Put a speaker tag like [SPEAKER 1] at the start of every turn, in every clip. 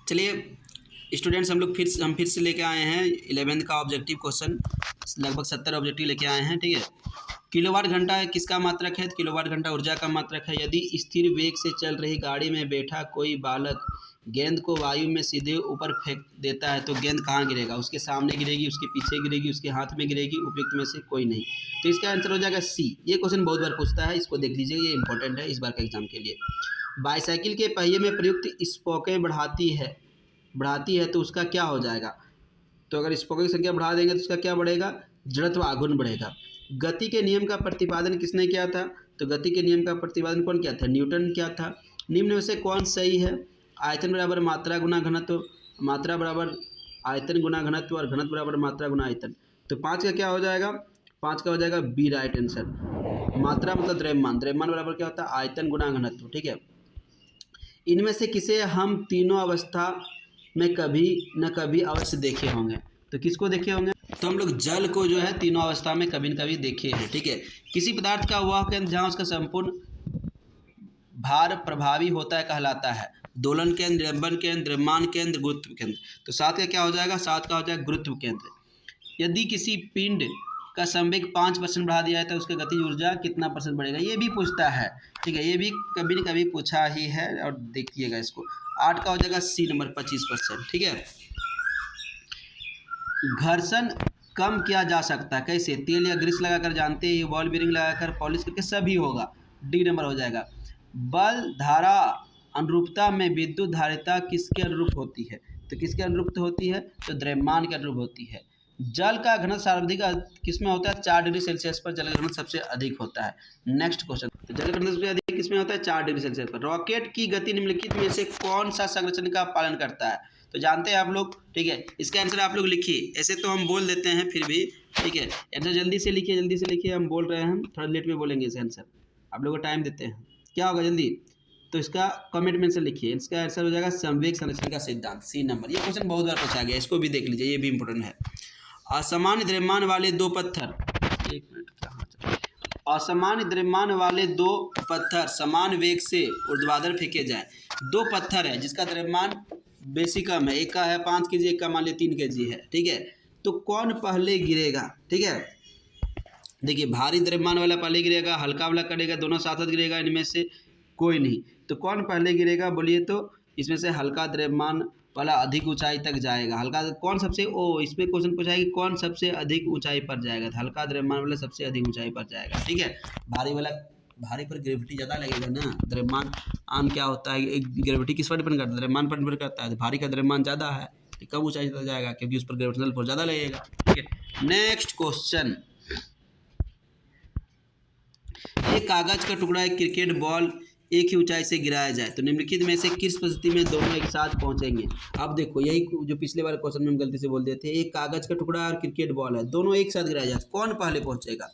[SPEAKER 1] चलिए स्टूडेंट्स, हम फिर से लेके आए हैं 11th का ऑब्जेक्टिव क्वेश्चन। लगभग 70 ऑब्जेक्टिव लेके आए हैं। ठीक है, किलोवाट घंटा किसका मात्रक है? किलोवाट घंटा ऊर्जा का मात्रक है। यदि स्थिर वेग से चल रही गाड़ी में बैठा कोई बालक गेंद को वायु में सीधे ऊपर फेंक देता है तो गेंद कहाँ गिरेगा? उसके सामने गिरेगी, उसके पीछे गिरेगी, उसके हाथ में गिरेगी, उपयुक्त में से कोई नहीं। तो इसका आंसर हो जाएगा सी। ये क्वेश्चन बहुत बार पूछता है, इसको देख लीजिए, ये इंपॉर्टेंट है इस बार के एग्जाम के लिए। बाईसाइकिल के पहिए में प्रयुक्त स्पोकें बढ़ाती है तो उसका क्या हो जाएगा? तो अगर स्पोकें की संख्या बढ़ा देंगे तो उसका क्या बढ़ेगा? जड़त्व आघूर्ण बढ़ेगा। गति के नियम का प्रतिपादन किसने किया था? तो गति के नियम का प्रतिपादन कौन किया था? न्यूटन किया था। निम्न में से कौन सही है? आयतन बराबर मात्रा गुना घनत्व, मात्रा बराबर आयतन गुना घनत्व और घनत्व बराबर मात्रा गुना आयतन। तो 5 का क्या हो जाएगा? 5 का हो जाएगा बी राइट आंसर। मात्रा मतलब द्रव्यमान, द्रव्यमान बराबर क्या होता है? आयतन गुना घनत्व। ठीक है, इनमें से किसे हम तीनों अवस्था में कभी न कभी अवश्य देखे होंगे? तो किसको देखे होंगे? तो हम लोग जल को जो है तीनों अवस्था में कभी न कभी देखे हैं। ठीक है, किसी पदार्थ का वह केंद्र जहाँ उसका संपूर्ण भार प्रभावी होता है कहलाता है? दोलन केंद्र, निलंबन केंद्र, द्रव्यमान केंद्र, गुरुत्व केंद्र। तो 7 का क्या हो जाएगा? 7 का हो जाएगा गुरुत्व केंद्र। यदि किसी पिंड का संवेग 5% बढ़ा दिया है तो उसकी गतिज ऊर्जा कितना % बढ़ेगा? ये भी पूछता है। ठीक है, ये भी कभी न कभी पूछा ही है और देखिएगा इसको। 8 का हो जाएगा सी नंबर 25%। ठीक है, घर्षण कम किया जा सकता है कैसे? तेल या ग्रीस लगाकर, जानते हैं, बॉल बीरिंग लगाकर, पॉलिश करके, सभी होगा। डी नंबर हो जाएगा। बल धारा अनुरूपता में विद्युत धारिता किसके अनुरूप होती है? तो किसके अनुरूप होती है? तो द्रव्यमान के अनुरूप होती है। जल का घनत्व सर्वाधिक किस में होता है? 4 डिग्री सेल्सियस पर जल का घनत्व सबसे अधिक होता है। नेक्स्ट क्वेश्चन, तो जल का घनत्व सबसे अधिक किस में होता है? 4 डिग्री सेल्सियस पर। रॉकेट की गति निम्नलिखित में से कौन सा संरचना का पालन करता है? तो जानते हैं आप लोग। ठीक है, इसका आंसर आप लोग लिखिए। ऐसे तो हम बोल देते हैं फिर भी। ठीक है, आंसर जल्दी से लिखिए, जल्दी से लिखिए। हम बोल रहे हैं, थोड़ा लेट में बोलेंगे इसे आंसर, आप लोगों को टाइम देते हैं। क्या होगा जल्दी? तो इसका कमेंट में से लिखिए। इसका आंसर हो जाएगा संवेग संरक्षण का सिद्धांत, सी नंबर। ये क्वेश्चन बहुत बार पूछा गया, इसको भी देख लीजिए, ये भी इंपॉर्टेंट है। असमान द्रव्यमान वाले दो पत्थर, एक मिनट, कहाँ चले? असमान द्रव्यमान वाले दो पत्थर समान वेग से ऊर्ध्वाधर फेंके जाए। दो पत्थर है जिसका द्रव्यमान बेसी कम है, एक का है 5 kg, एक का मान लिया 3 kg है। ठीक है, तो कौन पहले गिरेगा? ठीक है, देखिए, भारी द्रव्यमान वाला पहले गिरेगा, हल्का वाला करेगा, दोनों साथ साथ गिरेगा, इनमें से कोई नहीं। तो कौन पहले गिरेगा बोलिए? तो इसमें से हल्का द्रव्यमान वाला अधिक ऊंचाई तक जाएगा। हल्का कौन सबसे, इसमें क्वेश्चन पूछा है कि कौन सबसे अधिक ऊंचाई पर जाएगा? तो हल्का द्रव्यमान वाला सबसे अधिक ऊंचाई पर जाएगा। ठीक है, भारी पर ग्रेविटी ज़्यादा लगेगा ना। द्रव्यमान आन क्या होता है, ग्रेविटी किस पर डिपेंड करता है? द्रव्यमान पर डिपेंड करता है। तो भारी का द्रव्यमान ज़्यादा है तो कम ऊंचाई तक जाएगा क्योंकि उस पर ग्रेविटेशनल फोर्स ज़्यादा लगेगा। ठीक है, नेक्स्ट क्वेश्चन, एक कागज का टुकड़ा एक क्रिकेट बॉल एक ही ऊंचाई से गिराया जाए तो निम्नलिखित में से किस परिस्थिति में दोनों एक साथ पहुंचेंगे? अब देखो, यही जो पिछले बार क्वेश्चन में हम गलती से बोल दिए थे, एक कागज का टुकड़ा और क्रिकेट बॉल है, दोनों एक साथ गिराया जाए, कौन पहले पहुंचेगा?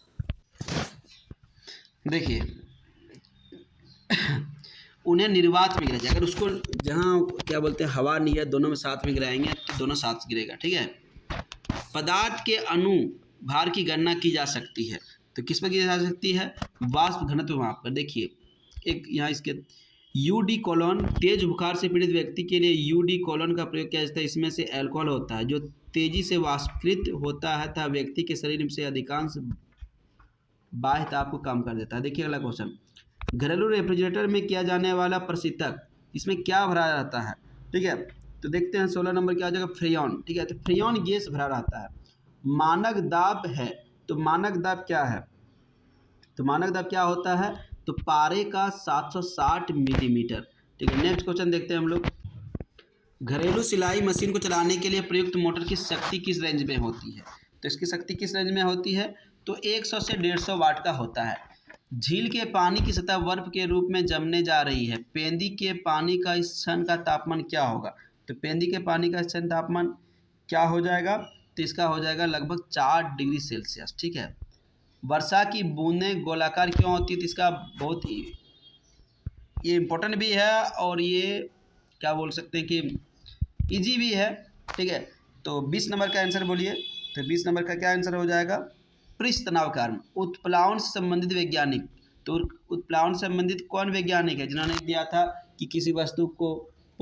[SPEAKER 1] देखिए उन्हें निर्वात में गिराया जाए। अगर उसको जहाँ क्या बोलते हैं हवा नहीं है, दोनों में साथ में गिराएंगे तो दोनों साथ गिरेगा। ठीक है, पदार्थ के अणु भार की गणना की जा सकती है तो किस पर की जा सकती है? वाष्प घनत्व माप पर। देखिए, एक यहाँ इसके यूडी कोलोन, तेज बुखार से पीड़ित व्यक्ति के लिए यूडी कोलोन का प्रयोग किया जाता है। इसमें से अल्कोहल होता है जो तेजी से वाष्पीकृत होता है तथा व्यक्ति के शरीर से अधिकांश बाह्य ताप को कम कर देता है। देखिए अगला क्वेश्चन, घरेलू रेफ्रिजरेटर में किया जाने वाला प्रशीतक, इसमें क्या भरा रहता है? ठीक है, तो देखते हैं 16 नंबर क्या हो जाएगा? फ्रेयॉन। ठीक है, तो फ्रेयॉन गैस भरा रहता है। मानक दाब है, तो मानक दाब क्या है? तो मानक दाब क्या होता है? तो पारे का 760 मिलीमीटर। ठीक है, नेक्स्ट क्वेश्चन देखते हैं हम लोग, घरेलू सिलाई मशीन को चलाने के लिए प्रयुक्त मोटर की शक्ति किस रेंज में होती है? तो इसकी शक्ति किस रेंज में होती है? तो 100 से 150 वाट का होता है। झील के पानी की सतह बर्फ के रूप में जमने जा रही है, पेंदी के पानी का इस क्षण का तापमान क्या होगा? तो पेंदी के पानी का इस क्षण तापमान क्या हो जाएगा? तो इसका हो जाएगा लगभग 4 डिग्री सेल्सियस। ठीक है, वर्षा की बूंदें गोलाकार क्यों होती है? तो इसका बहुत ही ये इम्पोर्टेंट भी है और ये क्या बोल सकते हैं कि इजी भी है। ठीक है, तो 20 नंबर का आंसर बोलिए। तो 20 नंबर का क्या आंसर हो जाएगा? पृष्ठ तनाव कारण। उत्प्लावन से संबंधित वैज्ञानिक, तो उत्प्लावन से संबंधित कौन वैज्ञानिक है जिन्होंने दिया था कि किसी वस्तु को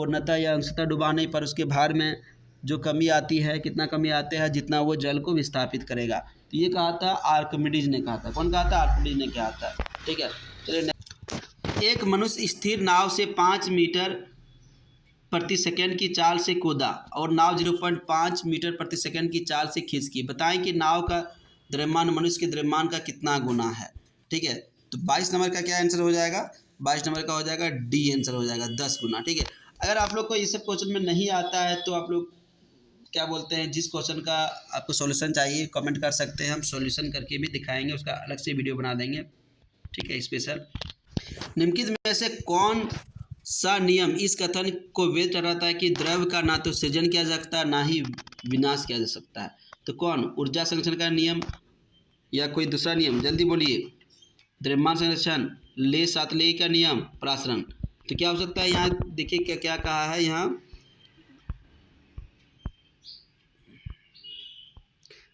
[SPEAKER 1] पूर्णतः या अंशतः डूबा नहीं, पर उसके भार में जो कमी आती है, कितना कमी आते हैं, जितना वो जल को विस्थापित करेगा। तो ये कहा था आर्किमिडीज ने कहा था। कौन कहा था? आर्किमिडीज ने कहा था। ठीक है, चलिए। एक मनुष्य स्थिर नाव से 5 मीटर प्रति सेकंड की चाल से कूदा और नाव 0.5 मीटर प्रति सेकंड की चाल से खिसकी। बताएं कि नाव का द्रव्यमान मनुष्य के द्रव्यमान का कितना गुना है। ठीक है, तो 22 नंबर का क्या आंसर हो जाएगा? 22 नंबर का हो जाएगा डी आंसर हो जाएगा, 10 गुना। ठीक है, अगर आप लोग को ये सब क्वेश्चन में नहीं आता है तो आप लोग क्या बोलते हैं, जिस क्वेश्चन का आपको सॉल्यूशन चाहिए कमेंट कर सकते हैं, हम सॉल्यूशन करके भी दिखाएंगे, उसका अलग से वीडियो बना देंगे। ठीक है, स्पेशल। निम्नलिखित में से कौन सा नियम इस कथन को वैध ठहराता है कि द्रव्य का ना तो सृजन किया जा सकता है ना ही विनाश किया जा सकता है? तो कौन? ऊर्जा संरक्षण का नियम या कोई दूसरा नियम? जल्दी बोलिए। द्रव्यमान संरक्षण, ले सातलेई का नियम, परासरण। तो क्या हो सकता है? यहाँ देखिए क्या क्या कहा है यहाँ।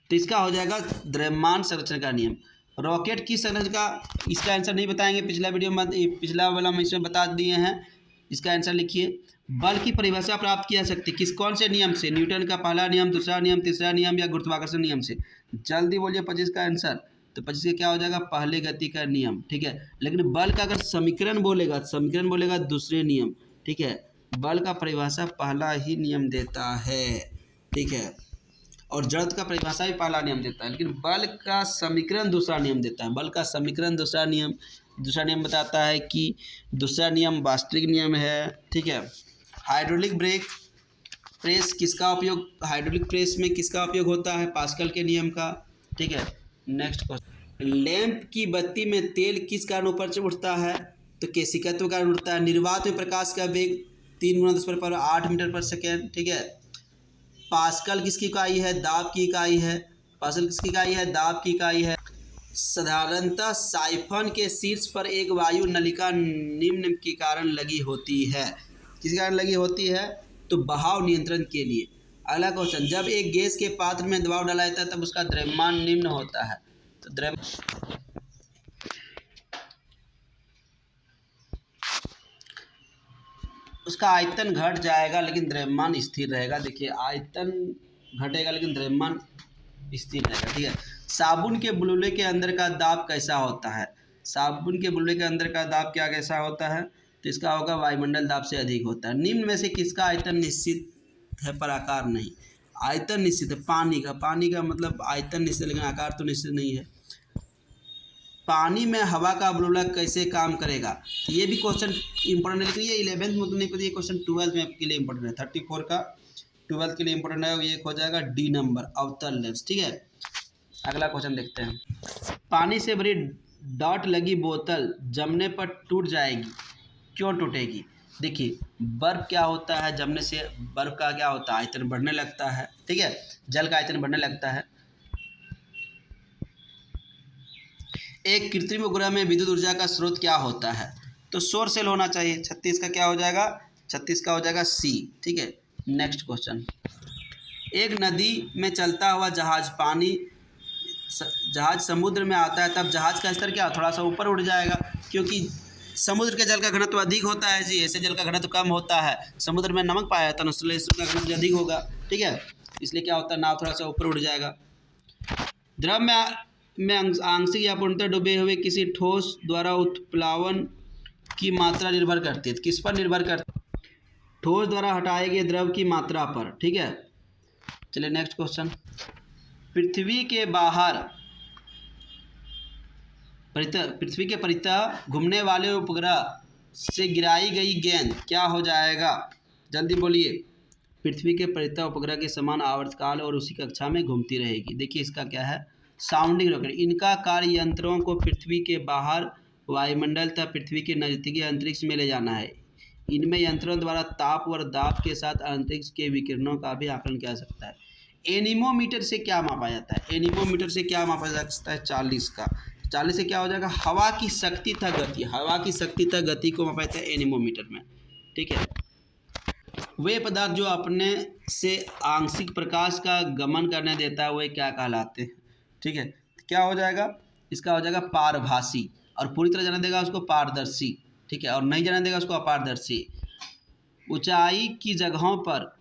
[SPEAKER 1] तो इसका हो जाएगा द्रव्यमान संरक्षण का नियम। रॉकेट की संरचना का, इसका आंसर नहीं बताएंगे, पिछला वीडियो में, पिछला वाला हम इसमें बता दिए हैं। इसका आंसर लिखिए। बल की परिभाषा प्राप्त की जा सकती है कौन से नियम से? न्यूटन का पहला नियम, दूसरा नियम, तीसरा नियम या गुरुत्वाकर्षण नियम से? जल्दी बोलिए 25 का आंसर। तो 25 का क्या हो जाएगा? पहले गति का नियम। ठीक है, लेकिन बल का अगर समीकरण बोलेगा दूसरे नियम। ठीक है, बल का परिभाषा पहला ही नियम देता है। ठीक है, और जड़ का परिभाषा भी पहला नियम देता है, लेकिन बल का समीकरण दूसरा नियम देता है। बल का समीकरण दूसरा नियम बताता है कि दूसरा नियम वास्तविक नियम है। ठीक है, हाइड्रोलिक प्रेस में किसका उपयोग होता है? पास्कल के नियम का। ठीक है, नेक्स्ट क्वेश्चन। लैंप की बत्ती में तेल किस कारण ऊपर से उठता है? तो केशिकत्व के कारण उठता है। निर्वात में प्रकाश का वेग 3 × 10⁸ मीटर पर सेकेंड। ठीक है, पास्कल किसकी इकाई है? दाब की इकाई है। पास्कल किसकी इकाई है? दाब की इकाई है। साधारणतः साइफन के शीर्ष पर एक वायु नलिका निम्न के कारण लगी होती है। किस कारण लगी होती है? तो बहाव नियंत्रण के लिए। अगला क्वेश्चन। जब एक गैस के पात्र में दबाव डाला जाता है तब उसका द्रव्यमान निम्न होता है। तो उसका आयतन घट जाएगा लेकिन द्रव्यमान स्थिर रहेगा। देखिए, आयतन घटेगा लेकिन द्रव्यमान स्थिर रहेगा। ठीक है, साबुन के बुलबुले के अंदर का दाब कैसा होता है? साबुन के बुलबुले के अंदर का दाब क्या कैसा होता है? तो इसका होगा वायुमंडल दाब से अधिक होता है। निम्न में से किसका आयतन निश्चित है पर आकार नहीं? आयतन निश्चित है पानी का मतलब आयतन निश्चित, लेकिन आकार तो निश्चित नहीं है। पानी में हवा का बुलबुला कैसे काम करेगा? ये भी क्वेश्चन इंपॉर्टेंट है, लेकिन ये 11th में तो नहीं पता, ये क्वेश्चन 12th में आपके लिए इंपॉर्टेंट है। 34 का 12th के लिए इंपॉर्टेंट है। ये हो जाएगा डी नंबर, अवतल लेंस। ठीक है, अगला क्वेश्चन देखते हैं। पानी से भरी डॉट लगी बोतल जमने पर टूट जाएगी, क्यों टूटेगी? देखिए, बर्फ क्या होता है? जमने से बर्फ का क्या होता है? आयतन बढ़ने लगता है। ठीक है, जल का आयतन बढ़ने लगता है। एक कृत्रिम उपग्रह में विद्युत ऊर्जा का स्रोत क्या होता है? तो सौर सेल होना चाहिए। 36 का क्या हो जाएगा? 36 का हो जाएगा सी। ठीक है, नेक्स्ट क्वेश्चन। एक नदी में चलता हुआ जहाज समुद्र में आता है तब जहाज का स्तर क्या थोड़ा सा ऊपर उठ जाएगा, क्योंकि समुद्र के जल का घनत्व अधिक होता है जी, ऐसे जल का घनत्व कम होता है। समुद्र में नमक पाया जाता है, इसलिए इसका घनत्व अधिक होगा। ठीक है, इसलिए क्या होता है? नाव थोड़ा सा ऊपर उठ जाएगा। द्रव में आंशिक या पूर्णतः डूबे हुए किसी ठोस द्वारा उत्प्लावन की मात्रा निर्भर करती है। किस पर निर्भर करती है? ठोस द्वारा हटाए गए द्रव की मात्रा पर। ठीक है, चलिए नेक्स्ट क्वेश्चन। पृथ्वी के परितः घूमने वाले उपग्रह से गिराई गई गेंद क्या हो जाएगा? जल्दी बोलिए। पृथ्वी के परितः उपग्रह के समान आवर्तकाल और उसी कक्षा में घूमती रहेगी। देखिए, इसका क्या है? Sounding rocket. इनका कार्य यंत्रों को पृथ्वी के बाहर वायुमंडल तथा पृथ्वी के नज़दीकी अंतरिक्ष में ले जाना है। इनमें यंत्रों द्वारा ताप और दाब के साथ अंतरिक्ष के विकिरणों का भी आकलन किया जा सकता है। एनीमोमीटर से क्या मापा जाता है? एनीमोमीटर से क्या मापा जा सकता है? 40 का। 40 से क्या हो जाएगा? हवा की शक्ति तथा गति को मापा जाता है एनीमोमीटर में। ठीक है, वे पदार्थ जो अपने से आंशिक प्रकाश का गमन करने देता है वे क्या कहलाते हैं? ठीक है, क्या हो जाएगा? इसका हो जाएगा पारभासी, और पूरी तरह जाने देगा उसको पारदर्शी। ठीक है, और नहीं जाने देगा उसको अपारदर्शी। ऊंचाई की जगहों पर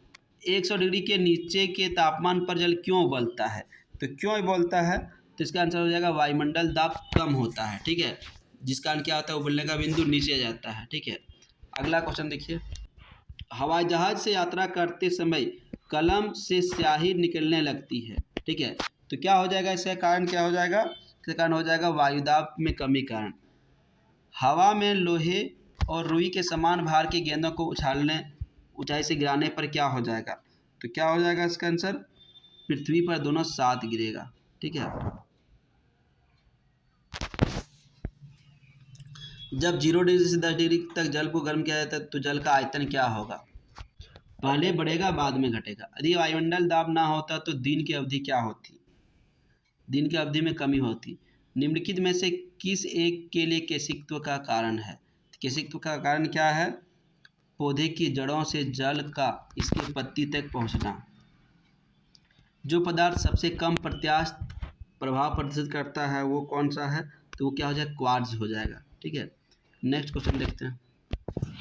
[SPEAKER 1] 100 डिग्री के नीचे के तापमान पर जल क्यों उबलता है? तो क्यों उबलता है? तो इसका आंसर हो जाएगा वायुमंडल दाब कम होता है, ठीक है, जिस कारण क्या होता है, उबलने का बिंदु नीचे आ जाता है, ठीक है। अगला क्वेश्चन देखिए, हवाई जहाज से यात्रा करते समय कलम से स्याही निकलने लगती है, ठीक है, तो क्या हो जाएगा, इसका कारण क्या हो जाएगा? इसका कारण हो जाएगा वायुदाब में कमी कारण। हवा में लोहे और रुई के समान भार की गेंदों को उछालने ऊंचाई से गिराने पर क्या हो जाएगा? तो क्या हो जाएगा इसका आंसर? पृथ्वी पर दोनों साथ गिरेगा, ठीक है। जब 0 डिग्री से 10 डिग्री तक जल को गर्म किया जाता है तो जल का आयतन क्या होगा? पहले बढ़ेगा बाद में घटेगा। यदि वायुमंडल दाब ना होता तो दिन की अवधि क्या होती? दिन की अवधि में कमी होती। निम्नलिखित में से किस एक के लिए केशिकत्व का कारण है? केशिकत्व का कारण क्या है? पौधे की जड़ों से जल का इसकी पत्ती तक पहुंचना। जो पदार्थ सबसे कम प्रत्यास्थ प्रभाव प्रदर्शित करता है वो कौन सा है? तो वो क्या हो जाएगा? क्वार्ट्ज हो जाएगा, ठीक है। नेक्स्ट क्वेश्चन देखते हैं,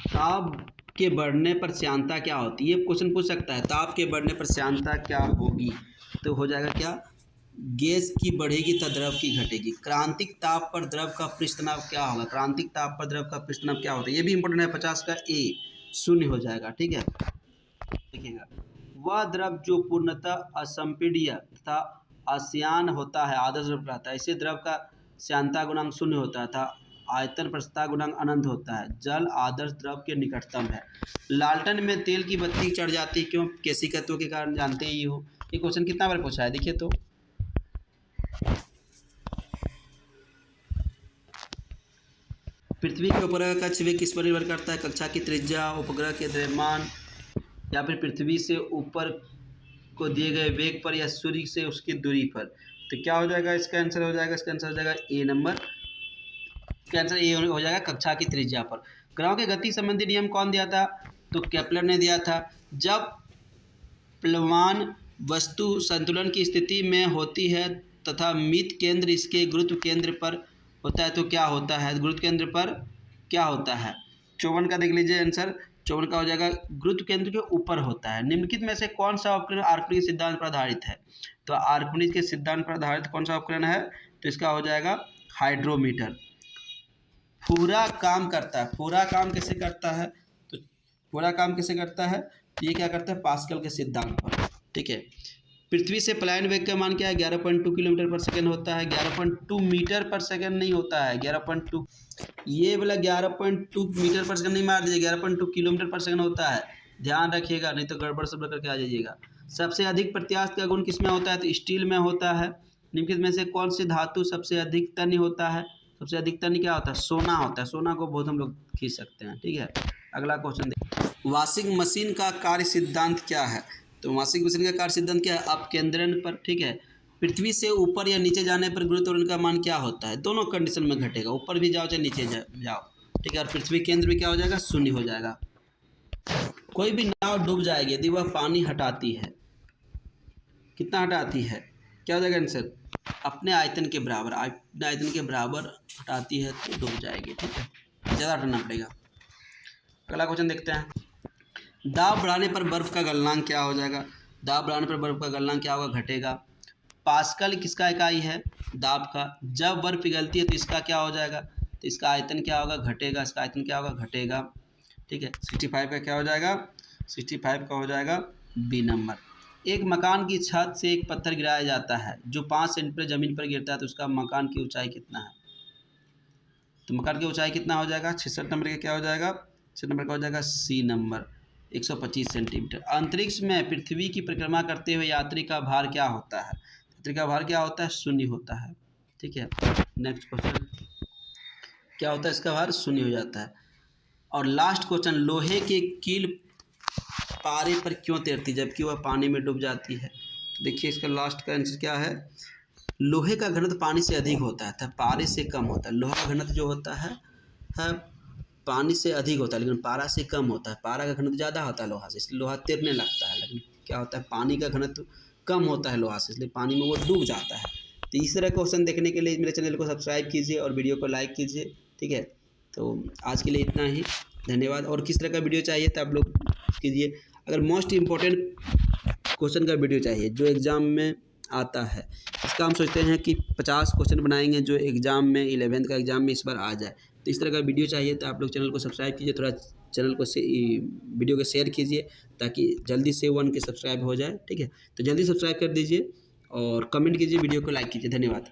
[SPEAKER 1] ताप के बढ़ने पर श्यानता क्या होती है? ये क्वेश्चन पूछ सकता है, ताप के बढ़ने पर श्यानता क्या होगी? तो हो जाएगा क्या? गैस की बढ़ेगी तो द्रव की घटेगी। क्रांतिक ताप पर द्रव का पृष्ठनाभ क्या होगा? क्रांतिक ताप पर द्रव का पृष्ठनाभ क्या होता है? ये भी इंपॉर्टेंट है, 50 का ए 0 हो जाएगा, ठीक है। देखिएगा, वह द्रव जो पूर्णतः असंपीड्य तथा अश्यान होता है आदर्श द्रव कहलाता है। ऐसे द्रव का श्यानता गुणांक 0 होता था, आयतन प्रस्थता गुणांक अनंत होता है। जल आदर्श द्रव के निकटतम है। लालटेन में तेल की बत्ती चढ़ जाती है क्यों? केशिकत्व के कारण, जानते ही हो। ये क्वेश्चन कितना बार पूछा है, देखिए तो। पृथ्वी के उपग्रह का कक्ष वेग किस पर निर्भर करता है? कक्षा की त्रिज्या, उपग्रह के द्रव्यमान, या फिर पृथ्वी से ऊपर को दिए गए वेग पर, या सूर्य से उसकी दूरी पर। तो क्या हो जाएगा इसका आंसर? हो जाएगा इसका आंसर हो जाएगा ए नंबर। इसका आंसर ए हो जाएगा, कक्षा की त्रिज्या पर। ग्रहों के गति संबंधी नियम कौन दिया था? तो केपलर ने दिया था। जब प्लवान वस्तु संतुलन की स्थिति में होती है तथा मित केंद्र इसके गुरुत्व केंद्र पर होता है तो क्या होता है? गुरुत्व केंद्र पर क्या होता है? 54 का देख लीजिए आंसर। 54 का हो जाएगा गुरुत्व केंद्र के ऊपर होता है। निम्नलिखित में से कौन सा उपकरण आर्किमिडीज सिद्धांत पर आधारित है? तो आर्किमिडीज के सिद्धांत पर आधारित कौन सा उपकरण है? तो इसका हो जाएगा हाइड्रोमीटर। पूरा काम करता है। पूरा काम कैसे करता है? तो पूरा काम कैसे करता है? ये क्या करता है? पास्कल के सिद्धांत पर, ठीक है। पृथ्वी से पलायन वेग का मान क्या है? 11.2 किलोमीटर पर सेकंड होता है। 11.2 मीटर पर सेकंड नहीं होता है, 11.2, ये वाला 11.2 मीटर पर सेकंड नहीं मार दीजिए, 11.2 किलोमीटर पर सेकंड होता है, ध्यान रखिएगा, नहीं तो गड़बड़ सब करके आ जाइएगा। सबसे अधिक प्रत्यास्थ का गुण किस में होता है? तो स्टील में होता है। निम्नलिखित में से कौन सी धातु सबसे अधिक तन्य होता है? सबसे अधिक तन्य क्या होता है? सोना होता है। सोना को बहुत हम लोग खींच सकते हैं, ठीक है। अगला क्वेश्चन देखिए, वॉशिंग मशीन का कार्य सिद्धांत क्या है? तो वॉशिंग मशीन का कार्य सिद्धांत क्या है? अपकेंद्रण पर, ठीक है। पृथ्वी से ऊपर या नीचे जाने पर गुरुत्वाकर्षण का मान क्या होता है? दोनों कंडीशन में घटेगा, ऊपर भी जाओ चाहे नीचे जाओ, ठीक है। और पृथ्वी केंद्र में क्या हो जाएगा? 0 हो जाएगा। कोई भी नाव डूब जाएगी यदि वह पानी हटाती है। कितना हटाती है? क्या हो जाएगा आंसर? अपने आयतन के बराबर। अपने आयतन के बराबर हटाती है तो डूब जाएगी, ठीक है, ज़्यादा हटाना पड़ेगा। अगला क्वेश्चन देखते हैं, दाब बढ़ाने पर बर्फ का गलनांक क्या हो जाएगा? दाब बढ़ाने पर बर्फ का गलनांक क्या होगा? घटेगा। पास्कल किसका इकाई है? दाब का। जब बर्फ पिघलती है तो इसका क्या हो जाएगा? तो इसका आयतन क्या होगा? घटेगा। इसका आयतन क्या होगा? घटेगा, ठीक है। 65 का क्या हो जाएगा? 65 का हो जाएगा बी नंबर। एक मकान की छत से एक पत्थर गिराया जाता है जो 5 सेंटीमीटर ज़मीन पर गिरता है तो उसका मकान की ऊंचाई कितना है? तो मकान की ऊंचाई कितना हो जाएगा? 66 नंबर का क्या हो जाएगा? 66 नंबर का हो जाएगा सी नंबर, 125 सेंटीमीटर। अंतरिक्ष में पृथ्वी की परिक्रमा करते हुए यात्री का भार क्या होता है? यात्री का भार क्या होता है? 0 होता है, ठीक है। नेक्स्ट क्वेश्चन, क्या होता है इसका भार? 0 हो जाता है। और लास्ट क्वेश्चन, लोहे के कील पारे पर क्यों तैरती जबकि वह पानी में डूब जाती है? तो देखिए इसका लास्ट का आंसर क्या है? लोहे का घनत्व पानी से अधिक होता है तथा पारे से कम होता है। लोहा का घनत्व जो होता है पानी से अधिक होता है लेकिन पारा से कम होता है। पारा का घनत्व ज़्यादा होता है लोहा से, इसलिए लोहा तैरने लगता है, लेकिन क्या होता है? पानी का घनत्व कम होता है लोहा से, इसलिए पानी में वो डूब जाता है। तो इस तरह क्वेश्चन देखने के लिए मेरे चैनल को सब्सक्राइब कीजिए और वीडियो को लाइक कीजिए, ठीक है। तो आज के लिए इतना ही, धन्यवाद। और किस तरह का वीडियो चाहिए तो आप लोग कीजिए। अगर मोस्ट इम्पोर्टेंट क्वेश्चन का वीडियो चाहिए जो एग्ज़ाम में आता है, इसका हम सोचते हैं कि 50 क्वेश्चन बनाएंगे जो एग्ज़ाम में 11th का एग्ज़ाम में इस बार आ जाए। तो इस तरह का वीडियो चाहिए तो आप लोग चैनल को सब्सक्राइब कीजिए, थोड़ा चैनल को वीडियो को शेयर कीजिए ताकि जल्दी से 1 के सब्सक्राइब हो जाए। ठीक है, तो जल्दी सब्सक्राइब कर दीजिए और कमेंट कीजिए, वीडियो को लाइक कीजिए। धन्यवाद।